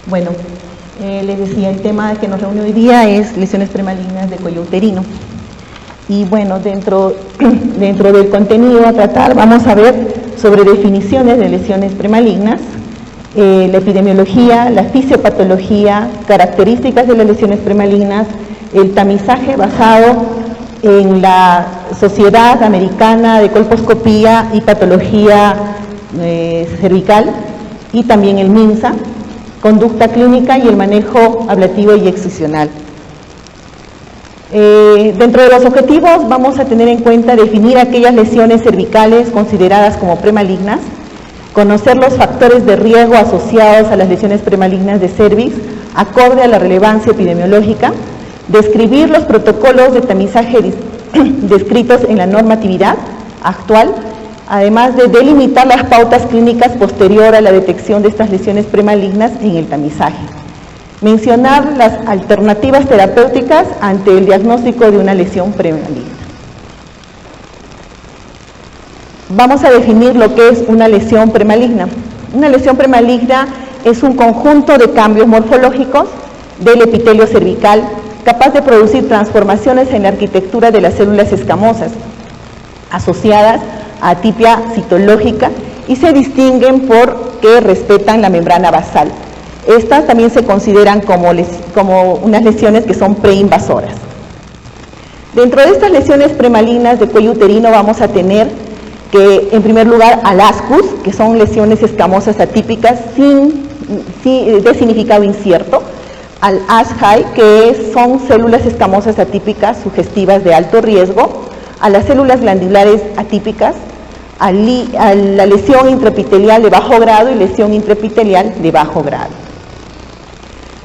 Bueno, les decía, el tema que nos reúne hoy día es lesiones premalignas de cuello uterino. Y bueno, dentro del contenido a tratar vamos a ver sobre definiciones de lesiones premalignas, la epidemiología, la fisiopatología, características de las lesiones premalignas, el tamizaje basado en la Sociedad Americana de Colposcopía y Patología Cervical y también el MINSA, conducta clínica y el manejo ablativo y excisional. Dentro de los objetivos vamos a tener en cuenta definir aquellas lesiones cervicales consideradas como premalignas, conocer los factores de riesgo asociados a las lesiones premalignas de cervix acorde a la relevancia epidemiológica, describir los protocolos de tamizaje descritos en la normatividad actual, además de delimitar las pautas clínicas posterior a la detección de estas lesiones premalignas en el tamizaje. Mencionar las alternativas terapéuticas ante el diagnóstico de una lesión premaligna. Vamos a definir lo que es una lesión premaligna. Una lesión premaligna es un conjunto de cambios morfológicos del epitelio cervical capaz de producir transformaciones en la arquitectura de las células escamosas asociadas a atipia citológica y se distinguen porque respetan la membrana basal. Estas también se consideran como unas lesiones que son preinvasoras. Dentro de estas lesiones premalignas de cuello uterino vamos a tener que, en primer lugar, al ascus, que son lesiones escamosas atípicas de significado incierto, al ASHI, que son células escamosas atípicas sugestivas de alto riesgo, a las células glandulares atípicas, a la lesión intraepitelial de bajo grado y lesión intraepitelial de bajo grado.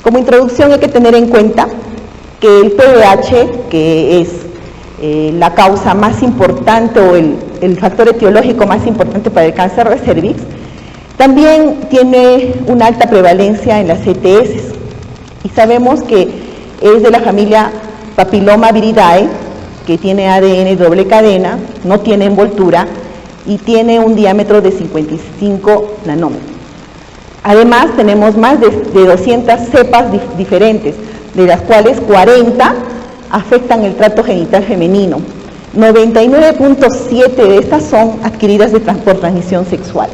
Como introducción hay que tener en cuenta que el PDH, que es la causa más importante o el factor etiológico más importante para el cáncer de cervix, también tiene una alta prevalencia en las ETS y sabemos que es de la familia Papillomaviridae, que tiene ADN doble cadena, no tiene envoltura y tiene un diámetro de 55 nanómetros. Además, tenemos más de 200 cepas diferentes, de las cuales 40 afectan el tracto genital femenino. 99.7 de estas son adquiridas por transmisión sexual.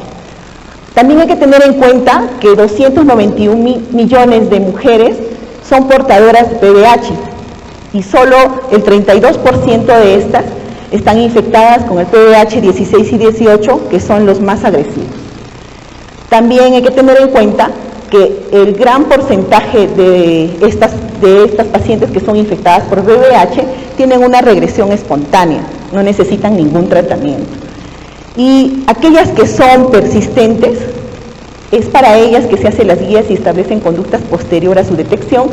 También hay que tener en cuenta que 291 millones de mujeres son portadoras de PDH y solo el 32% de estas están infectadas con el PDH 16 y 18, que son los más agresivos. También hay que tener en cuenta que el gran porcentaje de estas pacientes que son infectadas por VIH tienen una regresión espontánea, no necesitan ningún tratamiento. Y aquellas que son persistentes, es para ellas que se hacen las guías y establecen conductas posterior a su detección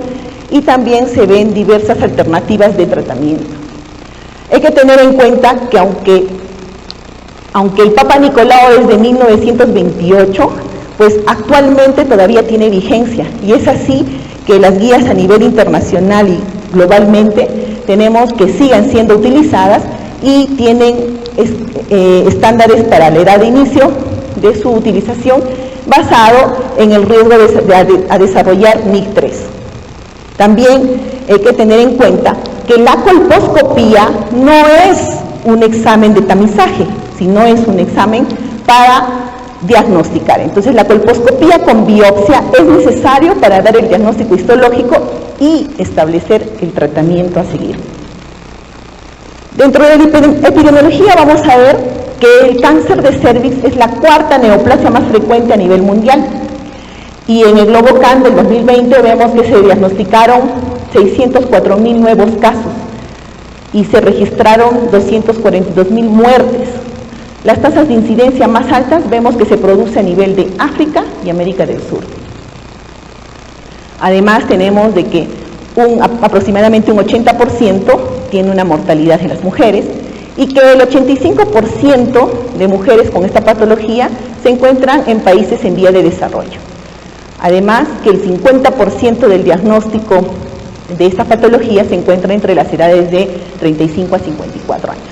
y también se ven diversas alternativas de tratamiento. Hay que tener en cuenta que aunque el Papa Nicolau es de 1928, pues actualmente todavía tiene vigencia y es así que las guías a nivel internacional y globalmente tenemos que sigan siendo utilizadas y tienen estándares para la edad de inicio de su utilización basado en el riesgo de desarrollar NIC3. También hay que tener en cuenta que la colposcopía no es un examen de tamizaje, sino es un examen para diagnosticar. Entonces, la colposcopía con biopsia es necesario para dar el diagnóstico histológico y establecer el tratamiento a seguir. Dentro de la epidemiología vamos a ver que el cáncer de cervix es la cuarta neoplasia más frecuente a nivel mundial. Y en el Globocan del 2020 vemos que se diagnosticaron 604,000 nuevos casos y se registraron 242,000 muertes. Las tasas de incidencia más altas vemos que se produce a nivel de África y América del Sur. Además tenemos de que aproximadamente un 80% tiene una mortalidad en las mujeres y que el 85% de mujeres con esta patología se encuentran en países en vía de desarrollo. Además que el 50% del diagnóstico de esta patología se encuentra entre las edades de 35 a 54 años.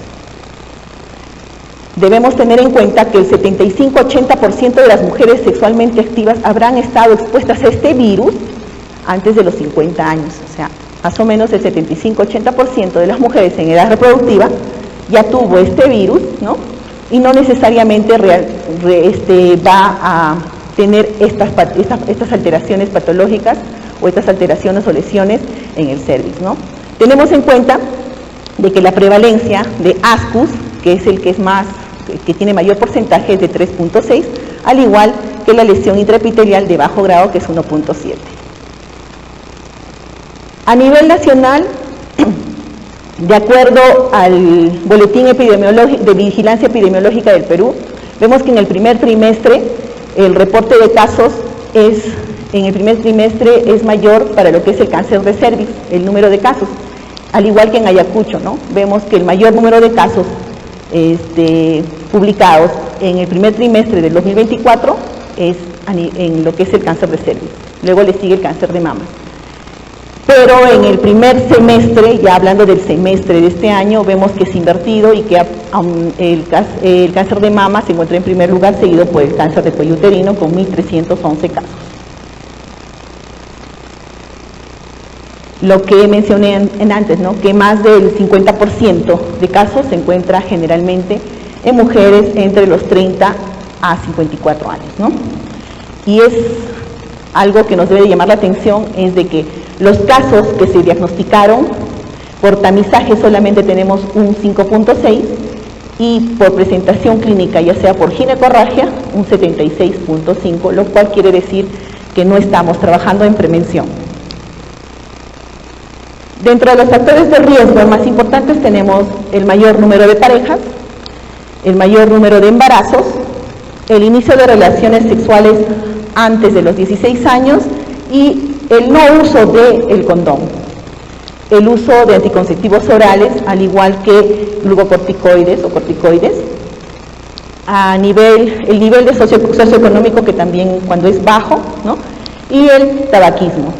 Debemos tener en cuenta que el 75-80% de las mujeres sexualmente activas habrán estado expuestas a este virus antes de los 50 años. O sea, más o menos el 75-80% de las mujeres en edad reproductiva ya tuvo este virus, ¿no? Y no necesariamente va a tener estas alteraciones patológicas o estas alteraciones o lesiones en el cervix, ¿no? Tenemos en cuenta de que la prevalencia de ascus, que es el que tiene mayor porcentaje, es de 3.6, al igual que la lesión intraepitelial de bajo grado, que es 1.7. A nivel nacional, de acuerdo al Boletín Epidemiológico de Vigilancia Epidemiológica del Perú, vemos que en el primer trimestre el reporte de casos es mayor para lo que es el cáncer de cervix, el número de casos, al igual que en Ayacucho, ¿no? Vemos que el mayor número de casos publicados en el primer trimestre del 2024 es en lo que es el cáncer de cervix, luego le sigue el cáncer de mama. Pero en el primer semestre, ya hablando del semestre de este año, vemos que es invertido y que el cáncer de mama se encuentra en primer lugar, seguido por el cáncer de cuello uterino con 1.311 casos. Lo que mencioné antes, ¿no? Que más del 50% de casos se encuentra generalmente en mujeres entre los 30 a 54 años, ¿no? Y es algo que nos debe llamar la atención, es de que los casos que se diagnosticaron por tamizaje solamente tenemos un 5.6 y por presentación clínica, ya sea por ginecorragia, un 76.5, lo cual quiere decir que no estamos trabajando en prevención. Dentro de los factores de riesgo más importantes tenemos el mayor número de parejas, el mayor número de embarazos, el inicio de relaciones sexuales antes de los 16 años y el no uso del condón, el uso de anticonceptivos orales, al igual que glucocorticoides o corticoides, el nivel de socioeconómico, que también cuando es bajo, ¿no? Y el tabaquismo.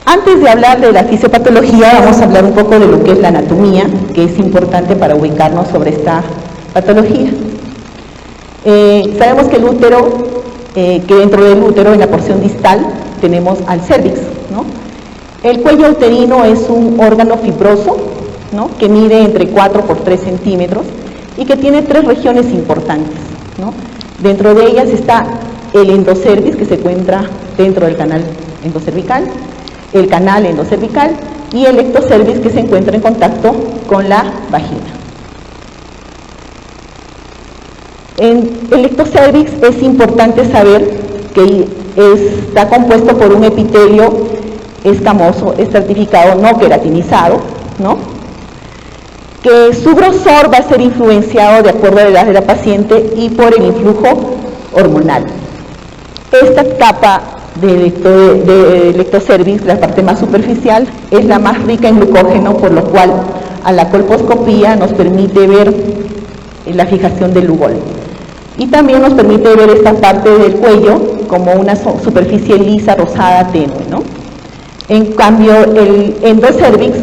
Antes de hablar de la fisiopatología, vamos a hablar un poco de lo que es la anatomía, que es importante para ubicarnos sobre esta patología. Sabemos que el útero, que dentro del útero, en la porción distal, tenemos al cervix, ¿no? El cuello uterino es un órgano fibroso, ¿no? Que mide entre 4 por 3 centímetros y que tiene 3 regiones importantes, ¿no? Dentro de ellas está el endocervix, que se encuentra dentro del canal endocervical, el canal endocervical y el ectocervix, que se encuentra en contacto con la vagina. En el ectocervix es importante saber que está compuesto por un epitelio escamoso, estratificado, no queratinizado, ¿no? Que su grosor va a ser influenciado de acuerdo a la edad de la paciente y por el influjo hormonal. Esta capa del ectocervix, la parte más superficial, es la más rica en glucógeno, por lo cual a la colposcopía nos permite ver la fijación del lugol. Y también nos permite ver esta parte del cuello como una superficie lisa, rosada, tenue, ¿no? En cambio, el endocervix,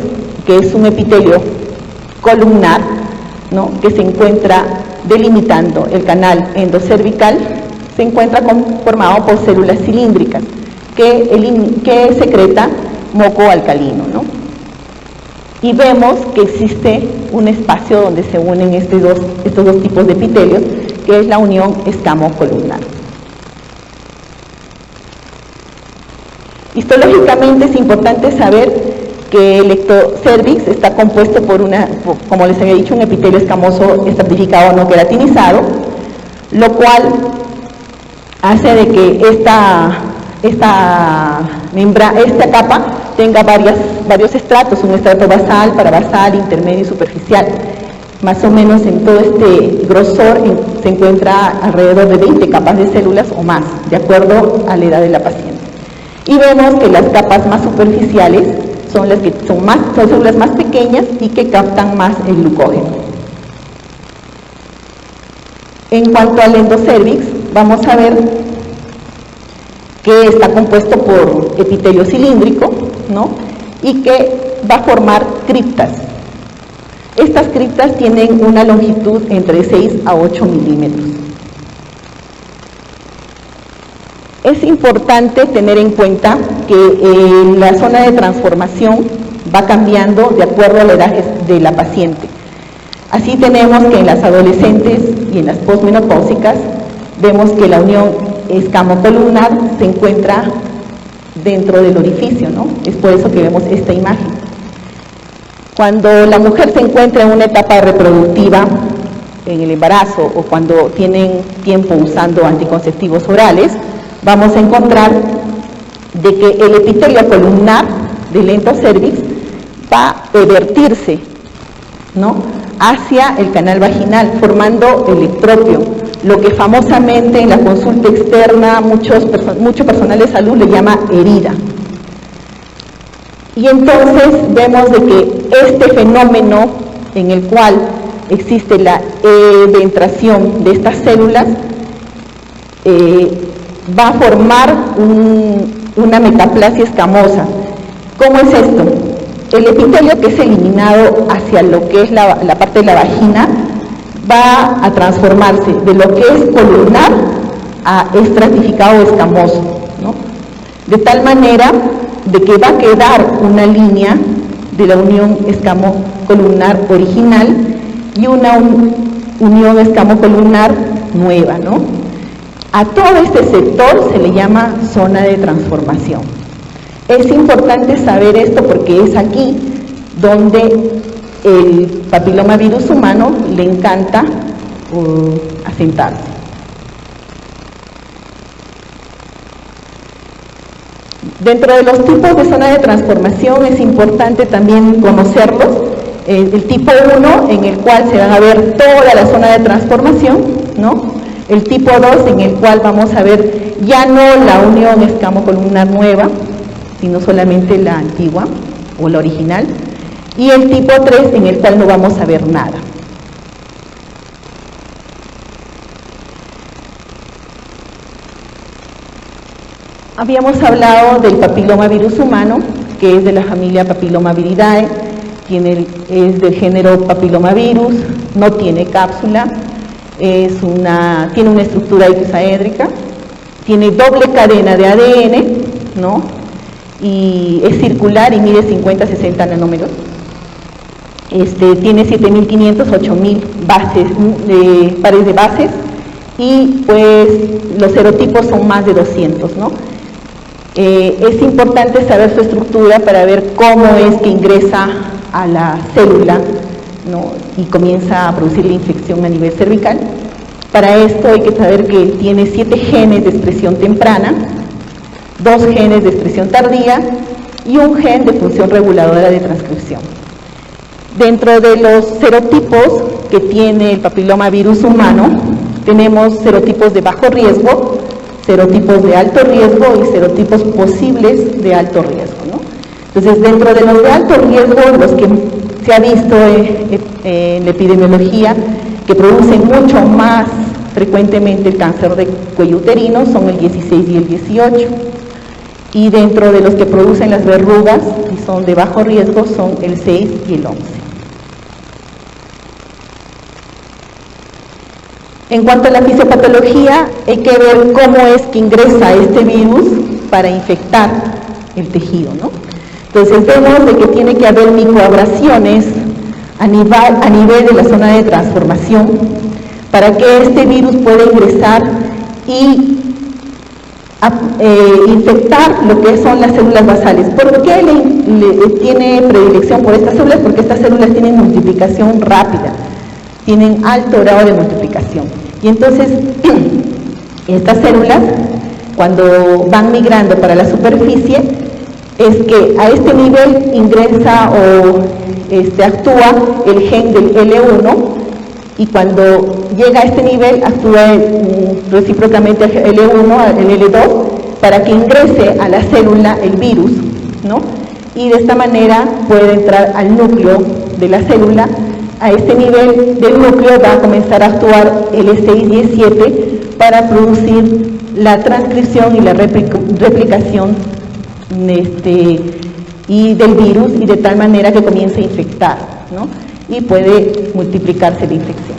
que es un epitelio columnar, ¿no? Que se encuentra delimitando el canal endocervical, se encuentra formado por células cilíndricas que secreta moco alcalino, ¿no? Y vemos que existe un espacio donde se unen estos dos tipos de epitelios, que es la unión escamo-columnar. Histológicamente es importante saber que el ectocervix está compuesto por como les había dicho, un epitelio escamoso estratificado no queratinizado, lo cual hace de que esta capa tenga varios estratos, un estrato basal, parabasal, intermedio y superficial. Más o menos en todo este grosor se encuentra alrededor de 20 capas de células o más, de acuerdo a la edad de la paciente. Y vemos que las capas más superficiales son las que son células más pequeñas y que captan más el glucógeno. En cuanto al endocervix, vamos a ver que está compuesto por epitelio cilíndrico, ¿no? Y que va a formar criptas. Estas criptas tienen una longitud entre 6 a 8 milímetros. Es importante tener en cuenta que la zona de transformación va cambiando de acuerdo a la edad de la paciente. Así tenemos que en las adolescentes y en las posmenopáusicas vemos que la unión escamocolumnar se encuentra dentro del orificio, ¿no? Es por eso que vemos esta imagen. Cuando la mujer se encuentra en una etapa reproductiva, en el embarazo o cuando tienen tiempo usando anticonceptivos orales, vamos a encontrar de que el epitelio columnar del endocervix va a evertirse, ¿no?, hacia el canal vaginal, formando el ectropio, lo que famosamente en la consulta externa mucho personal de salud le llama herida. Y entonces vemos de que este fenómeno en el cual existe la eventración de estas células va a formar una metaplasia escamosa. ¿Cómo es esto? El epitelio que es eliminado hacia lo que es la parte de la vagina va a transformarse de lo que es columnar a estratificado escamoso, ¿no? De tal manera de que va a quedar una línea de la unión escamocolumnar original y una unión escamocolumnar nueva, ¿no? A todo este sector se le llama zona de transformación. Es importante saber esto porque es aquí donde el papilomavirus humano le encanta asentarse. Dentro de los tipos de zona de transformación es importante también conocerlos. El tipo 1, en el cual se van a ver toda la zona de transformación, ¿no? El tipo 2, en el cual vamos a ver ya no la unión escamocolumnar nueva, sino solamente la antigua o la original. Y el tipo 3, en el cual no vamos a ver nada. Habíamos hablado del papilomavirus humano, que es de la familia Papillomaviridae, es del género Papillomavirus, no tiene cápsula, tiene una estructura hexaédrica, tiene doble cadena de ADN, ¿no? Y es circular y mide 50-60 nanómetros. Tiene 7.500, 8.000 pares de bases y pues los serotipos son más de 200, ¿no? Es importante saber su estructura para ver cómo es que ingresa a la célula, ¿no?, y comienza a producir la infección a nivel cervical. Para esto hay que saber que tiene 7 genes de expresión temprana, 2 genes de expresión tardía y un gen de función reguladora de transcripción. Dentro de los serotipos que tiene el papilomavirus humano, tenemos serotipos de bajo riesgo, serotipos de alto riesgo y serotipos posibles de alto riesgo, ¿no? Entonces, dentro de los de alto riesgo, los que se ha visto en la epidemiología, que producen mucho más frecuentemente el cáncer de cuello uterino, son el 16 y el 18. Y dentro de los que producen las verrugas, y son de bajo riesgo, son el 6 y el 11. En cuanto a la fisiopatología, hay que ver cómo es que ingresa este virus para infectar el tejido, ¿no? Entonces vemos de que tiene que haber microabrasiones a nivel de la zona de transformación para que este virus pueda ingresar y infectar lo que son las células basales. ¿Por qué tiene predilección por estas células? Porque estas células tienen multiplicación rápida, tienen alto grado de multiplicación. Y entonces, estas células, cuando van migrando para la superficie, es que a este nivel ingresa o actúa el gen del L1, y cuando llega a este nivel actúa recíprocamente el L1, el L2, para que ingrese a la célula el virus, ¿no? Y de esta manera puede entrar al núcleo de la célula. A este nivel del núcleo va a comenzar a actuar el E6 y E7 para producir la transcripción y la replicación y del virus, y de tal manera que comience a infectar, ¿no? y puede multiplicarse la infección.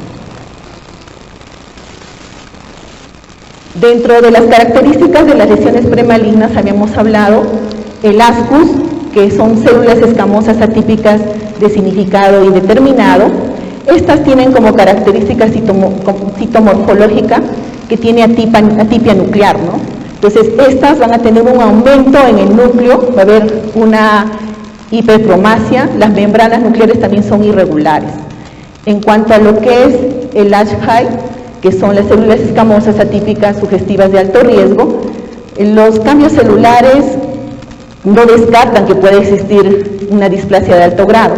Dentro de las características de las lesiones premalignas habíamos hablado el ascus, que son células escamosas atípicas de significado indeterminado. Estas tienen como característica citomorfológica que tiene atipia nuclear, ¿no? Entonces, estas van a tener un aumento en el núcleo, va a haber una hipercromasia, las membranas nucleares también son irregulares. En cuanto a lo que es el ASHI, que son las células escamosas atípicas sugestivas de alto riesgo, los cambios celulares no descartan que pueda existir una displasia de alto grado.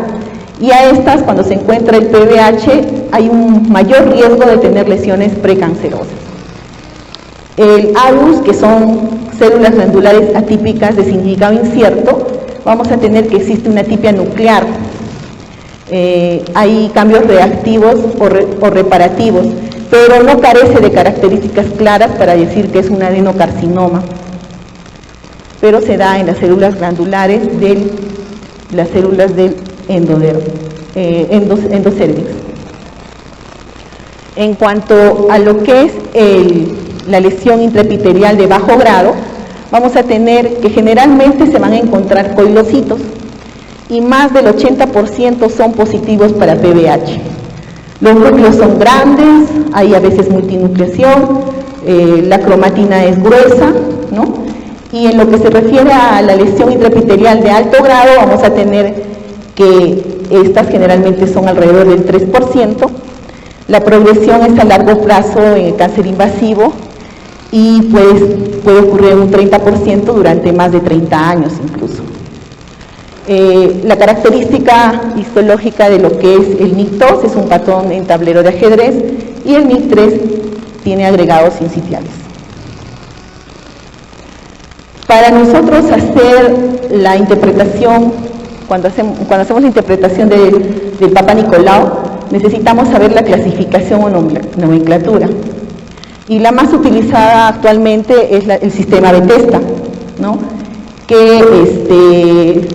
Y a estas, cuando se encuentra el PBH, hay un mayor riesgo de tener lesiones precancerosas. El ALUS, que son células glandulares atípicas de significado incierto, vamos a tener que existe una atipia nuclear. Hay cambios reactivos o reparativos, pero no carece de características claras para decir que es un adenocarcinoma, pero se da en las células glandulares de las células del endocervix. En cuanto a lo que es la lesión intraepitelial de bajo grado, vamos a tener que generalmente se van a encontrar coilocitos y más del 80% son positivos para PBH. Los núcleos son grandes, hay a veces multinucleación, la cromatina es gruesa, ¿no? Y en lo que se refiere a la lesión intraepitelial de alto grado, vamos a tener que estas generalmente son alrededor del 3%. La progresión es a largo plazo en el cáncer invasivo y pues puede ocurrir un 30% durante más de 30 años incluso. La característica histológica de lo que es el NIC2 es un patrón en tablero de ajedrez y el NIC3 tiene agregados sincitiales. Para nosotros hacer la interpretación, cuando hacemos la interpretación del Papa Nicolau, necesitamos saber la clasificación o nomenclatura. Y la más utilizada actualmente es el sistema Bethesda, ¿no? Que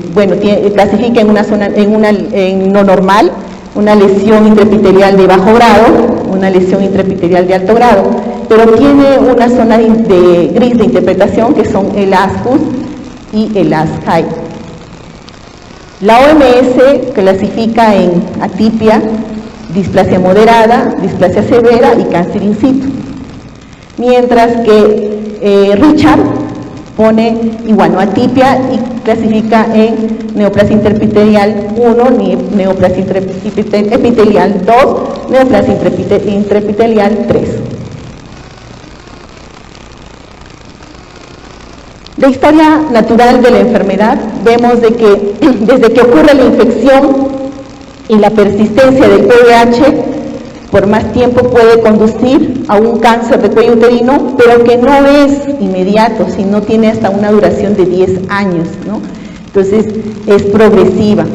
clasifica en una zona, en no normal, una lesión intraepitelial de bajo grado, una lesión intraepitelial de alto grado, pero tiene una zona de gris de interpretación que son el ASCUS y el ASHI. La OMS clasifica en atipia, displasia moderada, displasia severa y cáncer in situ, mientras que Richard pone atipia y clasifica en neoplasia intraepitelial 1, neoplasia intraepitelial 2, neoplasia intraepitelial 3. La historia natural de la enfermedad, vemos de que desde que ocurre la infección y la persistencia del PBH, por más tiempo puede conducir a un cáncer de cuello uterino, pero que no es inmediato, sino tiene hasta una duración de 10 años, ¿no? Entonces, es progresiva.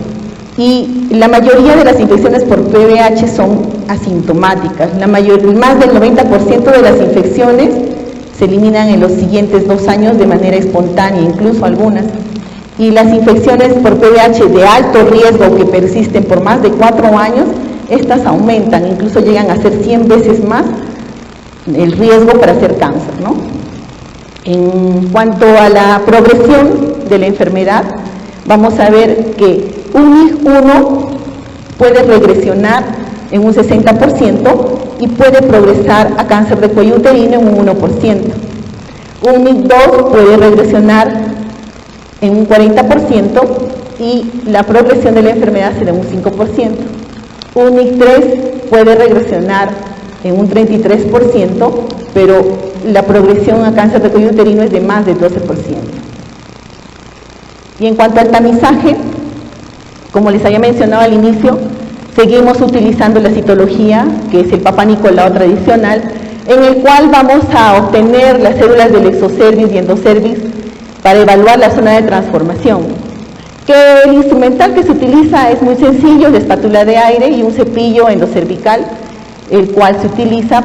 Y la mayoría de las infecciones por PBH son asintomáticas. Más del 90% de las infecciones se eliminan en los siguientes 2 años de manera espontánea, incluso algunas. Y las infecciones por PBH de alto riesgo que persisten por más de 4 años, estas aumentan, incluso llegan a ser 100 veces más el riesgo para hacer cáncer, ¿no? En cuanto a la progresión de la enfermedad, vamos a ver que un NIC1 puede regresionar en un 60% y puede progresar a cáncer de cuello uterino en un 1%. Un NIC2 puede regresionar en un 40% y la progresión de la enfermedad será un 5%. Un NIC3 puede regresionar en un 33%, pero la progresión a cáncer de cuello uterino es de más del 12%. Y en cuanto al tamizaje, como les había mencionado al inicio, seguimos utilizando la citología, que es el Papa Nicolau tradicional, en el cual vamos a obtener las células del exocervix y endocervix para evaluar la zona de transformación. Que el instrumental que se utiliza es muy sencillo, de espátula de aire y un cepillo endocervical, el cual se utiliza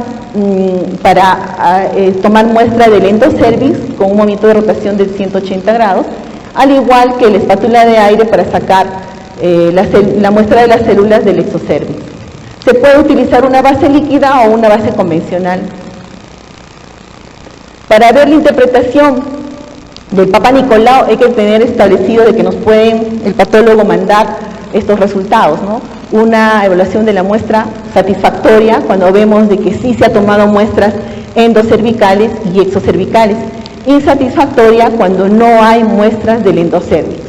para tomar muestra del endocervix con un movimiento de rotación de 180 grados, al igual que la espátula de aire para sacar la muestra de las células del exocervix. Se puede utilizar una base líquida o una base convencional. Para ver la interpretación del Papa Nicolau hay que tener establecido de que nos pueden el patólogo mandar estos resultados, ¿no? Una evaluación de la muestra satisfactoria cuando vemos de que sí se ha tomado muestras endocervicales y exocervicales, insatisfactoria cuando no hay muestras del endocervix,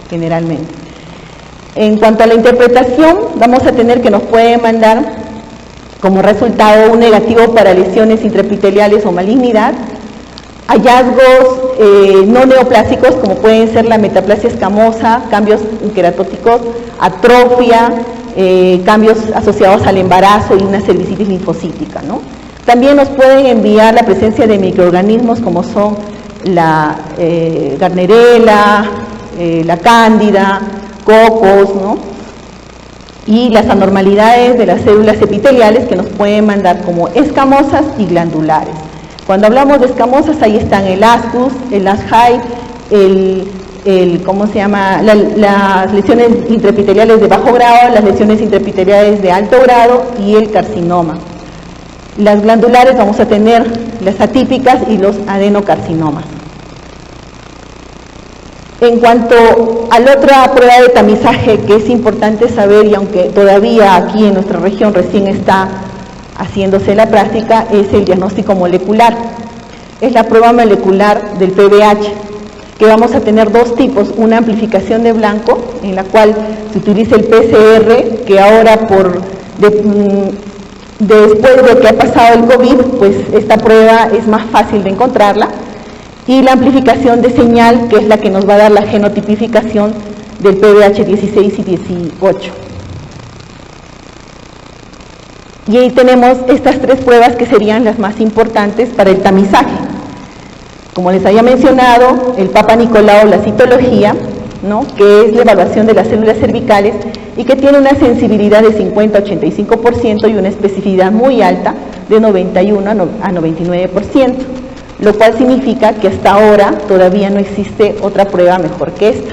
generalmente. En cuanto a la interpretación, vamos a tener que nos pueden mandar como resultado un negativo para lesiones intraepiteliales o malignidad, hallazgos no neoplásicos como pueden ser la metaplasia escamosa, cambios queratóticos, atrofia, cambios asociados al embarazo y una cervicitis linfocítica, ¿no? También nos pueden enviar la presencia de microorganismos como son la Gardnerella, la Cándida, cocos, ¿no? Y las anormalidades de las células epiteliales que nos pueden mandar como escamosas y glandulares. Cuando hablamos de escamosas, ahí están el ascus, el ashai, ¿cómo se llama? Las lesiones intraepiteliales de bajo grado, las lesiones intraepiteliales de alto grado y el carcinoma. Las glandulares vamos a tener las atípicas y los adenocarcinomas. En cuanto a la otra prueba de tamizaje que es importante saber, y aunque todavía aquí en nuestra región recién está haciéndose la práctica, es el diagnóstico molecular. Es la prueba molecular del PBH, que vamos a tener dos tipos, una amplificación de blanco, en la cual se utiliza el PCR, que ahora después de que ha pasado el COVID, pues esta prueba es más fácil de encontrarla, y la amplificación de señal, que es la que nos va a dar la genotipificación del PBH 16 y 18. Y ahí tenemos estas tres pruebas que serían las más importantes para el tamizaje. Como les había mencionado, el Papa Nicolau, la citología, ¿no? Que es la evaluación de las células cervicales y que tiene una sensibilidad de 50-85% y una especificidad muy alta de 91 a 99%, lo cual significa que hasta ahora todavía no existe otra prueba mejor que esta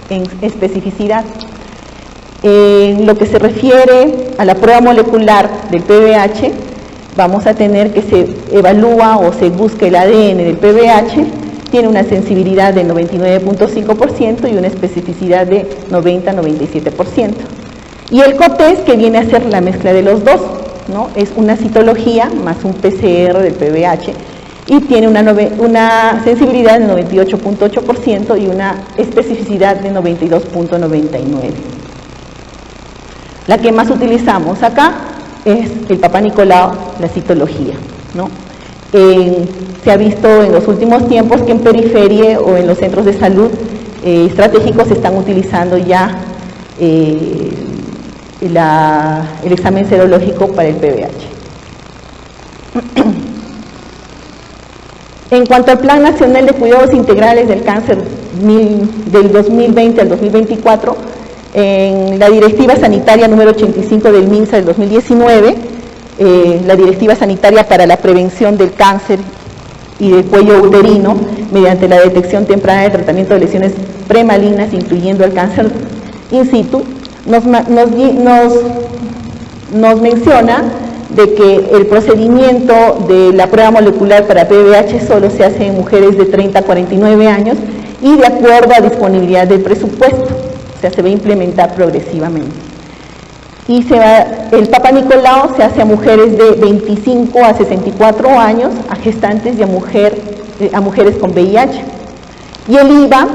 en especificidad. En lo que se refiere a la prueba molecular del PBH, vamos a tener que se evalúa o se busca el ADN del PBH, tiene una sensibilidad de 99.5% y una especificidad de 90-97%. Y el COTES, que viene a ser la mezcla de los dos, ¿no? Es una citología más un PCR del PBH y tiene una sensibilidad de 98.8% y una especificidad de 92.99%. La que más utilizamos acá es el Papa Nicolau, la citología, ¿no? Se ha visto en los últimos tiempos que en periferia o en los centros de salud estratégicos se están utilizando ya el examen serológico para el PBH. En cuanto al Plan Nacional de Cuidados Integrales del Cáncer del 2020 al 2024, en la Directiva Sanitaria número 85 del MINSA del 2019, la Directiva Sanitaria para la Prevención del Cáncer y del Cuello Uterino, mediante la detección temprana de tratamiento de lesiones premalignas, incluyendo el cáncer in situ, nos menciona de que el procedimiento de la prueba molecular para PBH solo se hace en mujeres de 30 a 49 años y de acuerdo a disponibilidad del presupuesto, o sea, se va a implementar progresivamente. Y el Papa Nicolau se hace a mujeres de 25 a 64 años, a gestantes y a mujeres con VIH. Y el IVA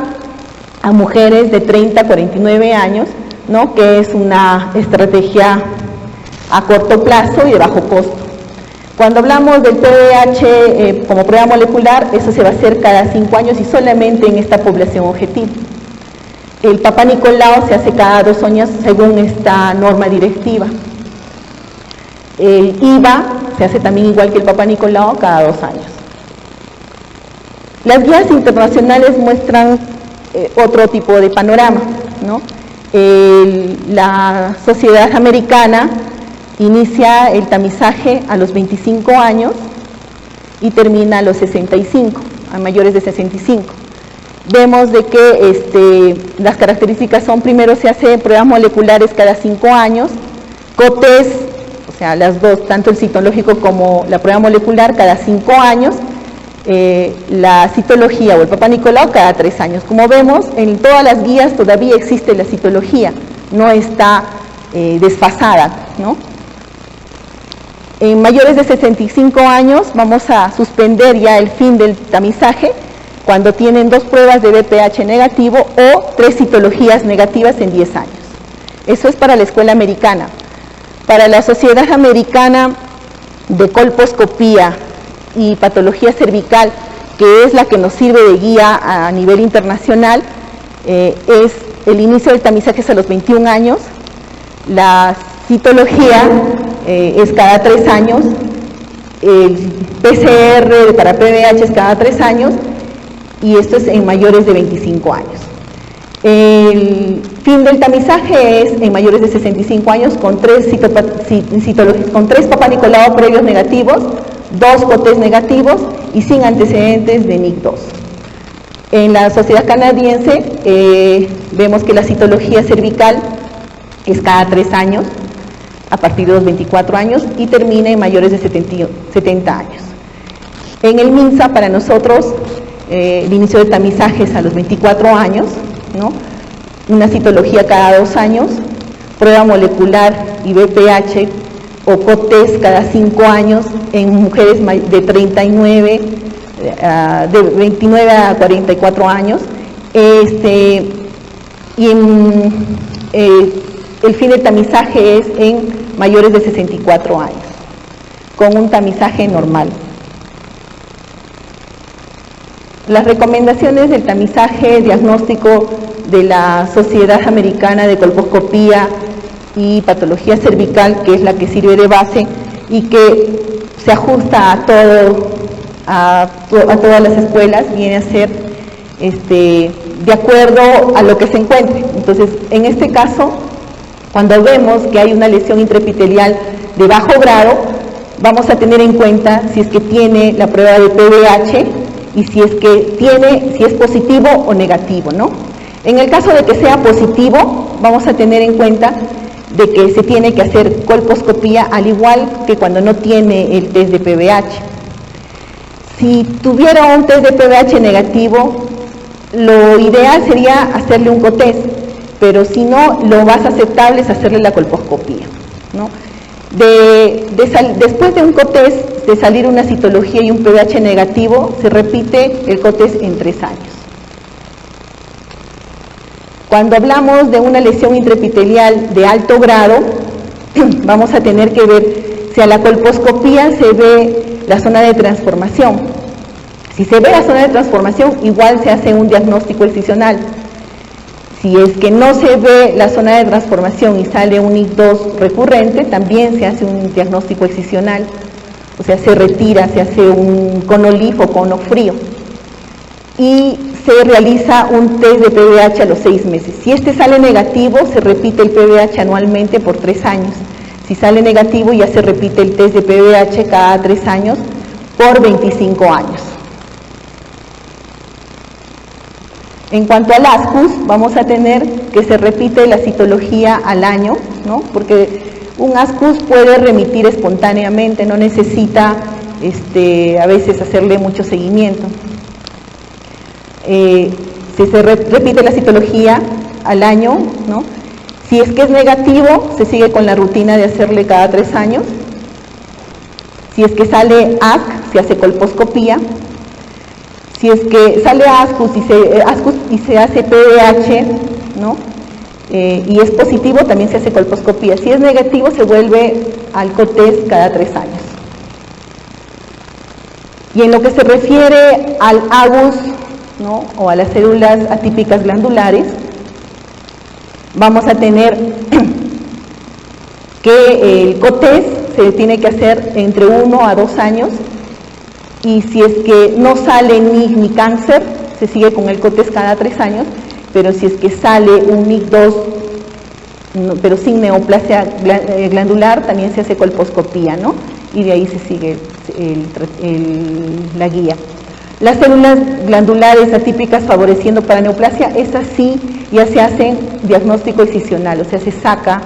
a mujeres de 30 a 49 años, ¿no? Que es una estrategia a corto plazo y de bajo costo. Cuando hablamos del PBH como prueba molecular, eso se va a hacer cada 5 años y solamente en esta población objetivo. El Papa Nicolau se hace cada 2 años según esta norma directiva. El IVA se hace también igual que el Papa Nicolau cada 2 años. Las guías internacionales muestran otro tipo de panorama, ¿no? La sociedad americana inicia el tamizaje a los 25 años y termina a los 65, a mayores de 65. vemos de que las características son: primero se hace pruebas moleculares cada 5 años, COTES, o sea, las dos, tanto el citológico como la prueba molecular, cada 5 años, la citología o el Papá Nicolau cada 3 años. Como vemos, en todas las guías todavía existe la citología, no está desfasada, ¿no? En mayores de 65 años vamos a suspender ya el fin del tamizaje cuando tienen 2 pruebas de BPH negativo o 3 citologías negativas en 10 años. Eso es para la escuela americana. Para la Sociedad Americana de Colposcopía y Patología Cervical, que es la que nos sirve de guía a nivel internacional, es el inicio del tamizaje a los 21 años, la citología es cada 3 años, el PCR para PBH es cada 3 años, y esto es en mayores de 25 años. El fin del tamizaje es en mayores de 65 años con 3 Papá Nicolau previos negativos, 2 COTES negativos y sin antecedentes de NIC2. En la sociedad canadiense vemos que la citología cervical es cada 3 años, a partir de los 24 años, y termina en mayores de 70 años. En el MINSA, para nosotros, el inicio del tamizaje es a los 24 años, ¿no? Una citología cada 2 años, prueba molecular y BPH o COTES cada 5 años en mujeres de 39, de 29 a 44 años, y el fin del tamizaje es en mayores de 64 años, con un tamizaje normal. Las recomendaciones del tamizaje diagnóstico de la Sociedad Americana de Colposcopía y Patología Cervical, que es la que sirve de base y que se ajusta a todas las escuelas, viene a ser de acuerdo a lo que se encuentre. Entonces, en este caso, cuando vemos que hay una lesión intraepitelial de bajo grado, vamos a tener en cuenta si es que tiene la prueba de PBH y si es positivo o negativo, ¿no? En el caso de que sea positivo, vamos a tener en cuenta de que se tiene que hacer colposcopía, al igual que cuando no tiene el test de PBH. Si tuviera un test de PBH negativo, lo ideal sería hacerle un COTES, pero si no, lo más aceptable es hacerle la colposcopía, ¿no? Después de un COTES, de salir una citología y un PBH negativo, se repite el COTES en 3 años. Cuando hablamos de una lesión intraepitelial de alto grado, vamos a tener que ver si a la colposcopía se ve la zona de transformación. Si se ve la zona de transformación, igual se hace un diagnóstico excisional. Si es que no se ve la zona de transformación y sale un NIC2 recurrente, también se hace un diagnóstico excisional, o sea, se retira, se hace un cono LIF o cono frío. Y se realiza un test de PBH a los 6 meses. Si este sale negativo, se repite el PBH anualmente por 3 años. Si sale negativo, ya se repite el test de PBH cada 3 años por 25 años. En cuanto al ASCUS, vamos a tener que se repite la citología al año, ¿no? Porque un ASCUS puede remitir espontáneamente, no necesita a veces hacerle mucho seguimiento. Si se repite la citología al año, ¿no? Si es que es negativo, se sigue con la rutina de hacerle cada 3 años. Si es que sale AC, se hace colposcopía. Si es que sale ASCUS y se hace PBH, ¿no? Y es positivo, también se hace colposcopía. Si es negativo, se vuelve al COTES cada 3 años. Y en lo que se refiere al AGUS, ¿no? O a las células atípicas glandulares, vamos a tener que el COTES se tiene que hacer entre 1 a 2 años, y si es que no sale NIC ni cáncer, se sigue con el COTES cada 3 años, pero si es que sale un NIC2, pero sin neoplasia glandular, también se hace colposcopía, ¿no? Y de ahí se sigue la guía. Las células glandulares atípicas favoreciendo para neoplasia, estas sí ya se hacen diagnóstico excisional, o sea, se saca,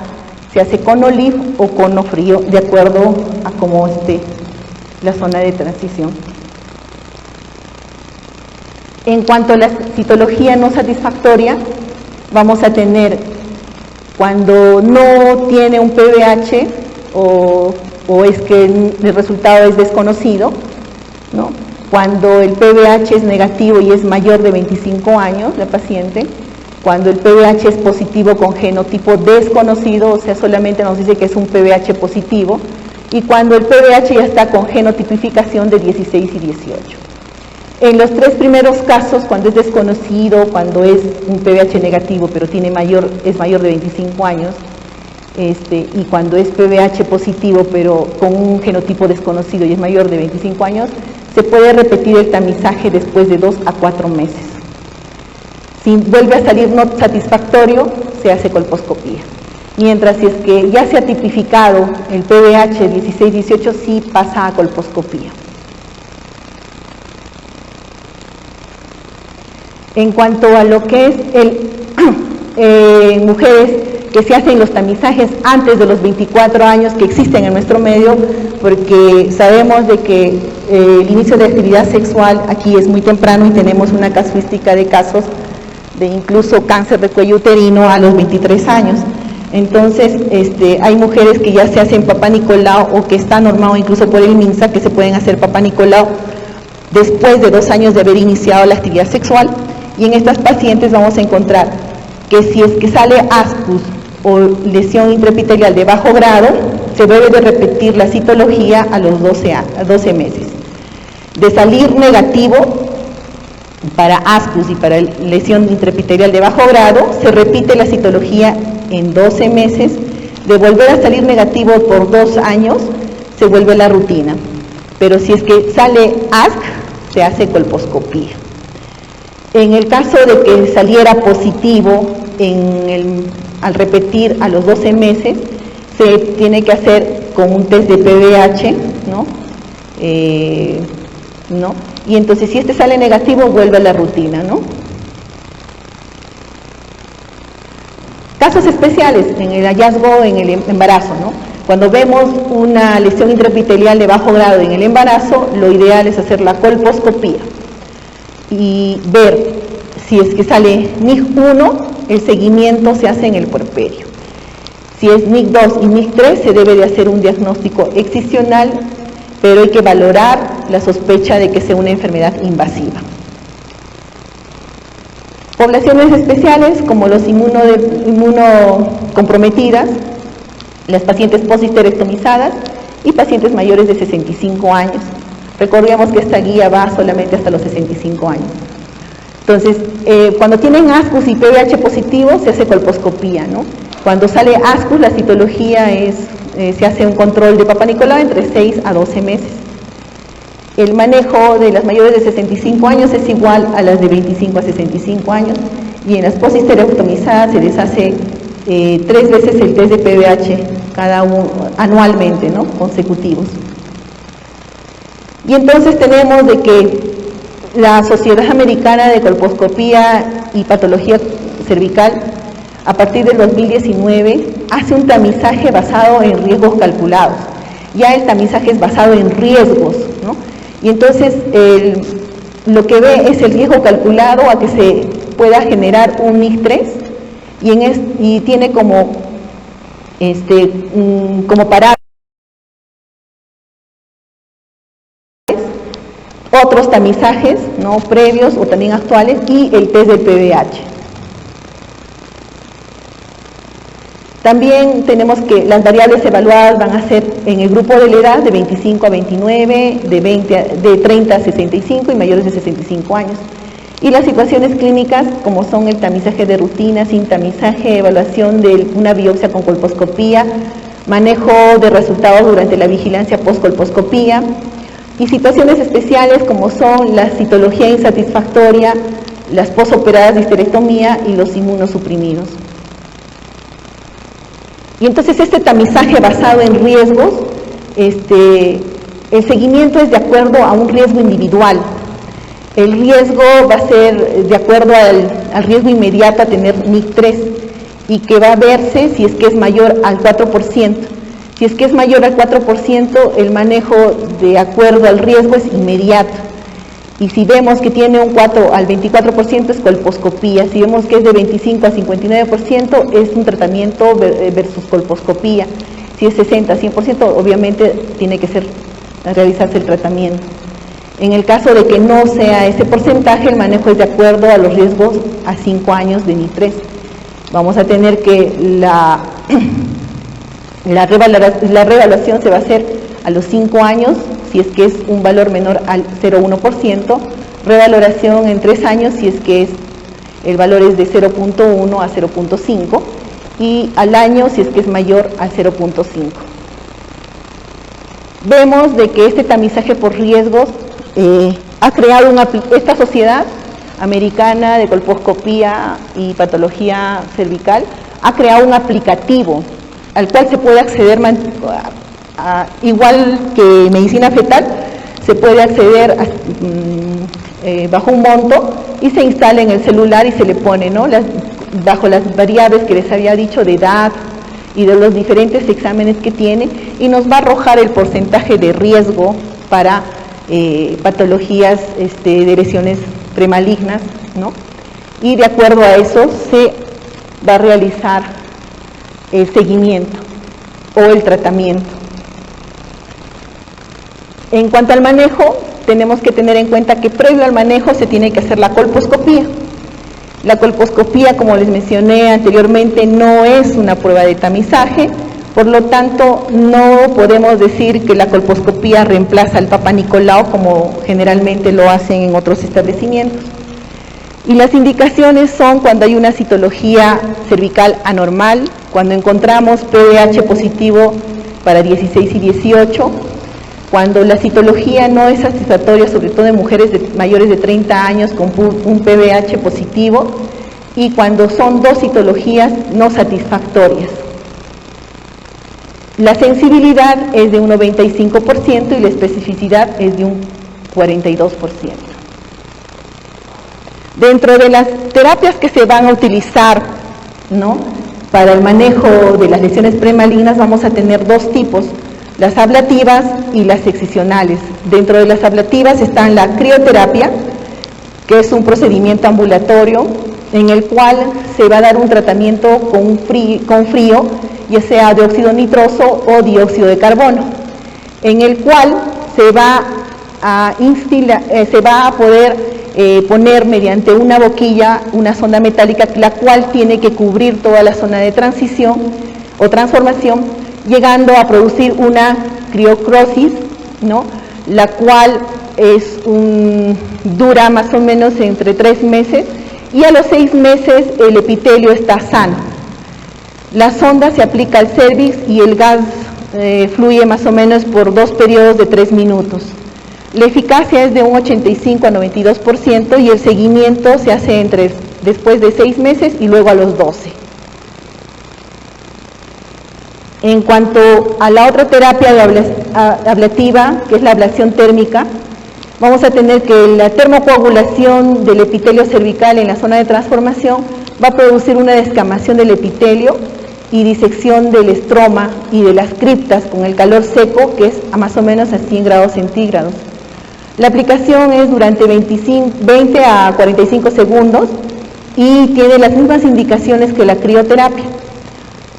se hace cono LIF o cono frío, de acuerdo a cómo esté la zona de transición. En cuanto a la citología no satisfactoria, vamos a tener cuando no tiene un PBH o es que el resultado es desconocido, ¿no? Cuando el PBH es negativo y es mayor de 25 años, la paciente, cuando el PBH es positivo con genotipo desconocido, o sea, solamente nos dice que es un PBH positivo, y cuando el PBH ya está con genotipificación de 16 y 18. En los tres primeros casos, cuando es desconocido, cuando es un PBH negativo, pero es mayor de 25 años, y cuando es PBH positivo, pero con un genotipo desconocido y es mayor de 25 años, se puede repetir el tamizaje después de 2 a 4 meses. Si vuelve a salir no satisfactorio, se hace colposcopía. Mientras si es que ya se ha tipificado el PBH 16-18, sí pasa a colposcopía. En cuanto a lo que es mujeres que se hacen los tamizajes antes de los 24 años que existen en nuestro medio, porque sabemos de que el inicio de actividad sexual aquí es muy temprano y tenemos una casuística de casos de incluso cáncer de cuello uterino a los 23 años. Entonces, hay mujeres que ya se hacen Papá Nicolau o que está normado incluso por el MINSA que se pueden hacer Papá Nicolau después de 2 años de haber iniciado la actividad sexual, y en estas pacientes vamos a encontrar que si es que sale ascus o lesión intraepitelial de bajo grado, se debe de repetir la citología a los 12 meses. De salir negativo para ascus y para lesión intraepitelial de bajo grado, se repite la citología en 12 meses. De volver a salir negativo por 2 años, se vuelve la rutina. Pero si es que sale ASC, se hace colposcopía. En el caso de que saliera positivo al repetir a los 12 meses, se tiene que hacer con un test de PBH, ¿no? Y entonces si sale negativo, vuelve a la rutina, ¿no? Casos especiales en el hallazgo en el embarazo, ¿no? Cuando vemos una lesión intraepitelial de bajo grado en el embarazo, lo ideal es hacer la colposcopía y ver si es que sale NIG1, el seguimiento se hace en el puerperio. Si es NIG2 y NIG3, se debe de hacer un diagnóstico excisional, pero hay que valorar la sospecha de que sea una enfermedad invasiva. Poblaciones especiales como los inmunocomprometidas, las pacientes poshisterectomizadas y pacientes mayores de 65 años. Recordemos que esta guía va solamente hasta los 65 años. Entonces, cuando tienen ascus y PBH positivo, se hace colposcopía, ¿no? Cuando sale ascus, la citología se hace un control de Papá Nicolau entre 6 a 12 meses. El manejo de las mayores de 65 años es igual a las de 25 a 65 años, y en las poshisterectomizadas se les hace 3 veces el test de PBH anualmente, ¿no? Consecutivos. Y entonces tenemos de que la Sociedad Americana de Colposcopía y Patología Cervical, a partir del 2019, hace un tamizaje basado en riesgos calculados. Ya el tamizaje es basado en riesgos, ¿no? Y entonces lo que ve es el riesgo calculado a que se pueda generar un NIG3 y tiene como parámetros otros tamizajes, ¿no? Previos o también actuales, y el test del PBH. También tenemos que las variables evaluadas van a ser en el grupo de la edad de 25 a 29, de 30 a 65 y mayores de 65 años. Y las situaciones clínicas, como son el tamizaje de rutina, sin tamizaje, evaluación de una biopsia con colposcopía, manejo de resultados durante la vigilancia post-colposcopía, y situaciones especiales como son la citología insatisfactoria, las posoperadas de histerectomía y los inmunosuprimidos. Y entonces este tamizaje basado en riesgos, el seguimiento es de acuerdo a un riesgo individual. El riesgo va a ser de acuerdo al riesgo inmediato a tener NIC3 y que va a verse si es que es mayor al 4%. Si es que es mayor al 4%, el manejo de acuerdo al riesgo es inmediato. Y si vemos que tiene un 4 al 24% es colposcopía. Si vemos que es de 25 a 59% es un tratamiento versus colposcopía. Si es 60 a 100%, obviamente tiene que realizarse el tratamiento. En el caso de que no sea ese porcentaje, el manejo es de acuerdo a los riesgos a 5 años de NIC3. Vamos a tener que la reevaluación se va a hacer a los 5 años, si es que es un valor menor al 0,1%, revaloración en 3 años si es que el valor es de 0,1 a 0,5 y al año si es que es mayor al 0,5. Vemos de que este tamizaje por riesgos ha creado esta sociedad americana de colposcopía y patología cervical, ha creado un aplicativo al cual se puede acceder, igual que medicina fetal, se puede acceder bajo un monto y se instala en el celular y se le pone, ¿no?, bajo las variables que les había dicho de edad y de los diferentes exámenes que tiene, y nos va a arrojar el porcentaje de riesgo para patologías de lesiones premalignas, ¿no? Y de acuerdo a eso se va a realizar el seguimiento o el tratamiento. En cuanto al manejo, tenemos que tener en cuenta que previo al manejo se tiene que hacer la colposcopía. La colposcopía, como les mencioné anteriormente, no es una prueba de tamizaje, por lo tanto no podemos decir que la colposcopía reemplaza al Papa Nicolau como generalmente lo hacen en otros establecimientos. Y las indicaciones son cuando hay una citología cervical anormal, cuando encontramos PBH positivo para 16 y 18, cuando la citología no es satisfactoria, sobre todo en mujeres mayores de 30 años con un PBH positivo, y cuando son 2 citologías no satisfactorias. La sensibilidad es de un 95% y la especificidad es de un 42%. Dentro de las terapias que se van a utilizar, ¿no?, para el manejo de las lesiones premalignas vamos a tener 2 tipos, las ablativas y las excisionales. Dentro de las ablativas están la crioterapia, que es un procedimiento ambulatorio en el cual se va a dar un tratamiento con frío, ya sea dióxido nitroso o dióxido de carbono, en el cual se va a poder poner mediante una boquilla una sonda metálica, la cual tiene que cubrir toda la zona de transición o transformación, llegando a producir una criocrosis, ¿no?, la cual dura más o menos entre 3 meses y a los 6 meses el epitelio está sano. La sonda se aplica al cervix y el gas fluye más o menos por 2 periodos de 3 minutos. La eficacia es de un 85 a 92% y el seguimiento se hace después de 6 meses y luego a los 12. En cuanto a la otra terapia ablativa, que es la ablación térmica, vamos a tener que la termocoagulación del epitelio cervical en la zona de transformación va a producir una descamación del epitelio y disección del estroma y de las criptas con el calor seco, que es a más o menos a 100 grados centígrados. La aplicación es durante 20 a 45 segundos y tiene las mismas indicaciones que la crioterapia.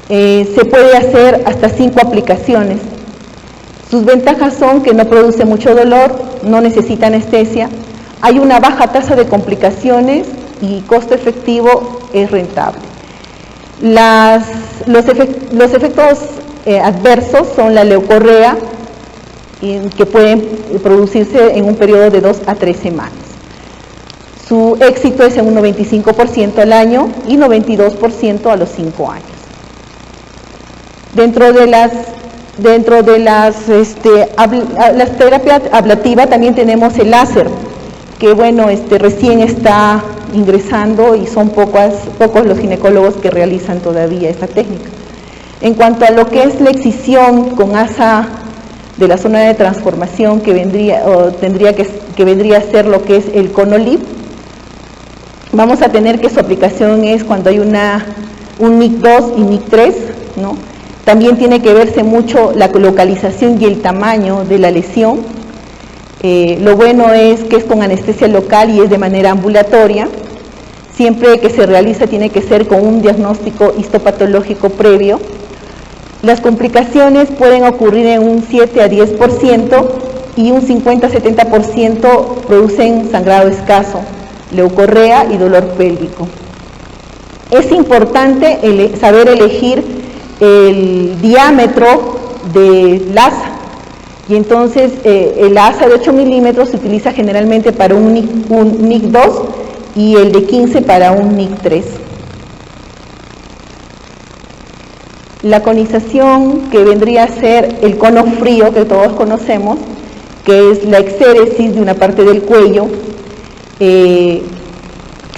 Se puede hacer hasta 5 aplicaciones. Sus ventajas son que no produce mucho dolor, no necesita anestesia, hay una baja tasa de complicaciones y costo efectivo es rentable. Los efectos adversos son la leucorrea, que pueden producirse en un periodo de 2 a 3 semanas. Su éxito es en un 95% al año y 92% a los 5 años. Dentro de las terapias ablativas también tenemos el láser, que bueno, recién está ingresando y son pocos los ginecólogos que realizan todavía esta técnica. En cuanto a lo que es la excisión con asa de la zona de transformación que vendría a ser lo que es el cono LIP. Vamos a tener que su aplicación es cuando hay un NIC2 y NIC3, ¿no? También tiene que verse mucho la localización y el tamaño de la lesión. Lo bueno es que es con anestesia local y es de manera ambulatoria. Siempre que se realiza tiene que ser con un diagnóstico histopatológico previo. Las complicaciones pueden ocurrir en un 7 a 10% y un 50-70% producen sangrado escaso, leucorrea y dolor pélvico. Es importante saber elegir el diámetro del asa, y entonces el asa de 8 milímetros se utiliza generalmente para un NIC2 y el de 15 para un NIC3. La conización, que vendría a ser el cono frío que todos conocemos, que es la exéresis de una parte del cuello, que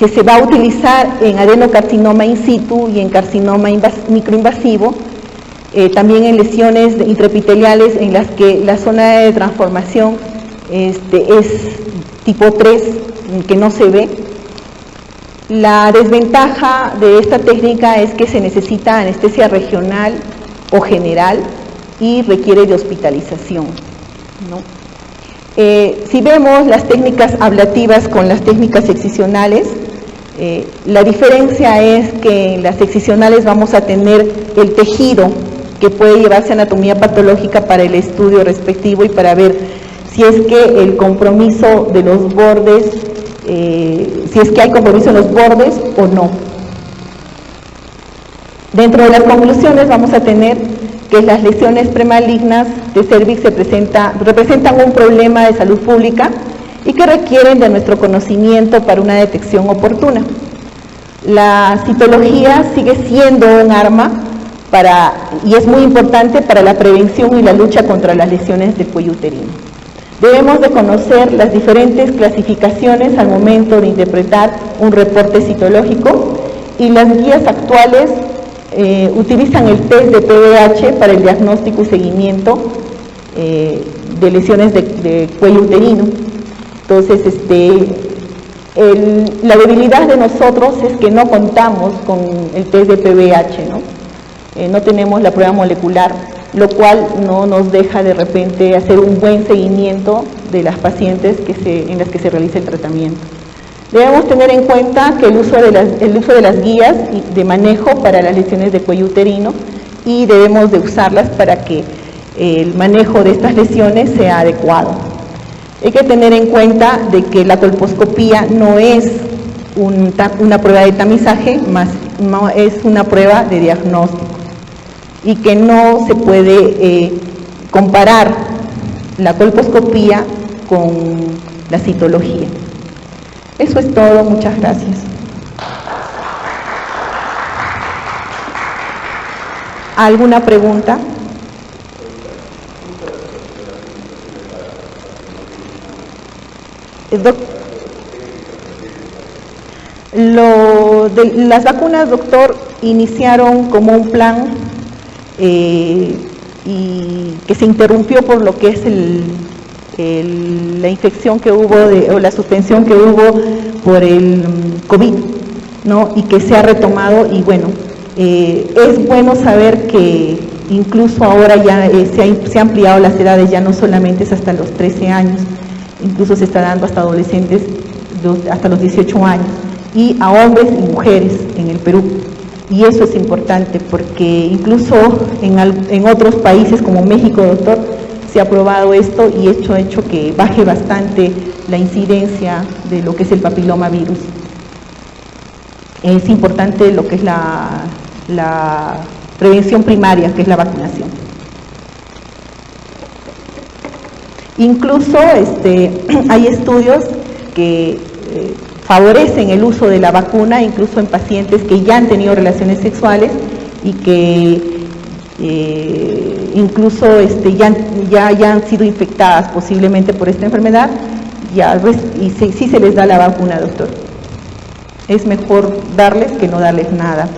se va a utilizar en adenocarcinoma in situ y en carcinoma microinvasivo, también en lesiones intraepiteliales en las que la zona de transformación es tipo 3, que no se ve. La desventaja de esta técnica es que se necesita anestesia regional o general y requiere de hospitalización, ¿no? Si vemos las técnicas ablativas con las técnicas excisionales, la diferencia es que en las excisionales vamos a tener el tejido que puede llevarse a anatomía patológica para el estudio respectivo y para ver si es que el compromiso de los bordes, si es que hay compromiso en los bordes o no. Dentro de las conclusiones vamos a tener que las lesiones premalignas de cervix representan un problema de salud pública y que requieren de nuestro conocimiento para una detección oportuna. La citología sigue siendo un arma y es muy importante para la prevención y la lucha contra las lesiones del cuello uterino. Debemos de conocer las diferentes clasificaciones al momento de interpretar un reporte citológico, y las guías actuales utilizan el test de PBH para el diagnóstico y seguimiento de lesiones de cuello uterino. Entonces, la debilidad de nosotros es que no contamos con el test de PBH, ¿no? No tenemos la prueba molecular, lo cual no nos deja de repente hacer un buen seguimiento de las pacientes en las que se realiza el tratamiento. Debemos tener en cuenta que el uso de las guías de manejo para las lesiones de cuello uterino, y debemos de usarlas para que el manejo de estas lesiones sea adecuado. Hay que tener en cuenta de que la colposcopía no es una prueba de tamizaje, no es una prueba de diagnóstico, y que no se puede comparar la colposcopía con la citología. Eso es todo, muchas gracias. ¿Alguna pregunta? Las vacunas, doctor, iniciaron como un plan y que se interrumpió por lo que es la infección que hubo o la suspensión que hubo por el COVID, ¿no? Y que se ha retomado, y bueno, es bueno saber que incluso ahora ya se han ampliado las edades, ya no solamente es hasta los 13 años, incluso se está dando hasta adolescentes hasta los 18 años, y a hombres y mujeres en el Perú. Y eso es importante porque incluso en otros países como México, doctor, se ha probado esto, y esto ha hecho que baje bastante la incidencia de lo que es el papilomavirus. Es importante lo que es la prevención primaria, que es la vacunación. Incluso hay estudios que favorecen el uso de la vacuna, incluso en pacientes que ya han tenido relaciones sexuales y que incluso ya han sido infectadas posiblemente por esta enfermedad, y sí se les da la vacuna, doctor. Es mejor darles que no darles nada.